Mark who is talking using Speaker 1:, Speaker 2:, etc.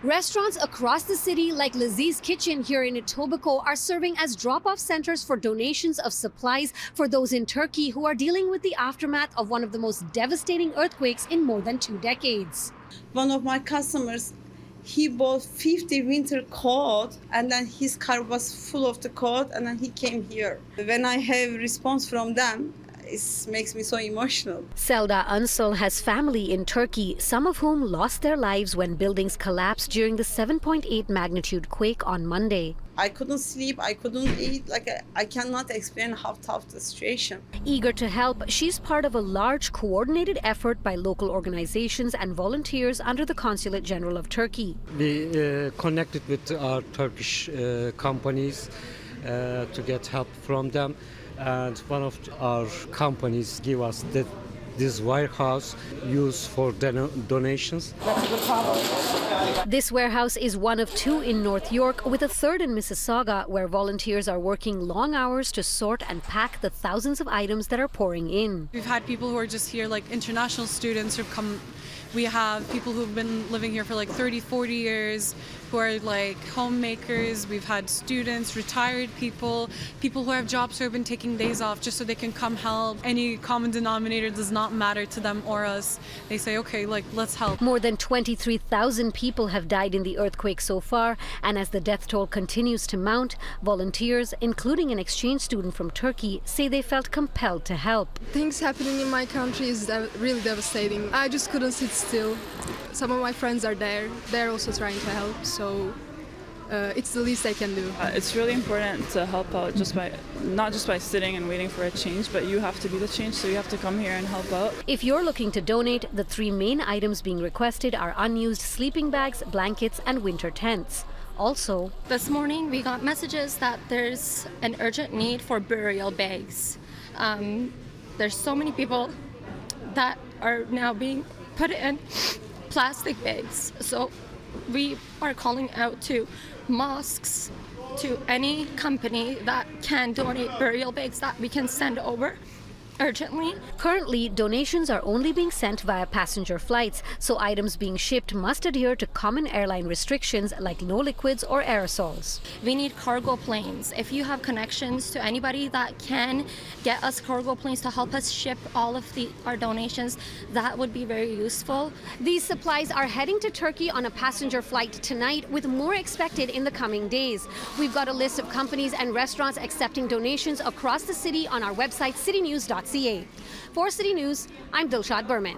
Speaker 1: Restaurants across the city like Laziz Kitchen here in Etobicoke are serving as drop-off centers for donations of supplies for those in Turkey who are dealing with the aftermath of one of the most devastating earthquakes in more than 2 decades.
Speaker 2: One of my customers, he bought 50 winter coat and then his car was full of the coat and then he came here. When I have response from them, it makes me so emotional.
Speaker 1: Selda Unsal has family in Turkey, some of whom lost their lives when buildings collapsed during the 7.8 magnitude quake on Monday.
Speaker 2: I couldn't sleep, I couldn't eat, I cannot explain how tough the situation.
Speaker 1: Eager to help, she's part of a large coordinated effort by local organizations and volunteers under the Consulate General of Turkey.
Speaker 3: We connected with our Turkish companies to get help from them, and one of our companies give us this warehouse used for donations.
Speaker 1: This warehouse is one of 2 in North York, with a third in Mississauga, where volunteers are working long hours to sort and pack the thousands of items that are pouring in.
Speaker 4: We've had people who are just here, like international students who've come. We have people who've been living here for like 30, 40 years who are like homemakers. We've had students, retired people, people who have jobs who have been taking days off just so they can come help. Any common denominator does not matter to them or us. They say, okay, like, let's help.
Speaker 1: More than 23,000 people have died in the earthquake so far, and as the death toll continues to mount, volunteers, including an exchange student from Turkey, say they felt compelled to help.
Speaker 5: Things happening in my country is really devastating. I just couldn't sit still. Some of my friends are there. They're also trying to help, so it's the least I can do.
Speaker 6: It's really important to help out not just by sitting and waiting for a change, but you have to be the change, so you have to come here and help out.
Speaker 1: If you're looking to donate, the 3 main items being requested are unused sleeping bags, blankets, and winter tents. Also,
Speaker 7: this morning we got messages that there's an urgent need for burial bags. There's so many people that are now being put in plastic bags. So we are calling out to mosques, to any company that can donate burial bags that we can send over urgently.
Speaker 1: Currently, donations are only being sent via passenger flights, so items being shipped must adhere to common airline restrictions like no liquids or aerosols.
Speaker 7: We need cargo planes. If you have connections to anybody that can get us cargo planes to help us ship all of our donations, that would be very useful.
Speaker 1: These supplies are heading to Turkey on a passenger flight tonight, with more expected in the coming days. We've got a list of companies and restaurants accepting donations across the city on our website, citynews.ca. For City News, I'm Dilshad Berman.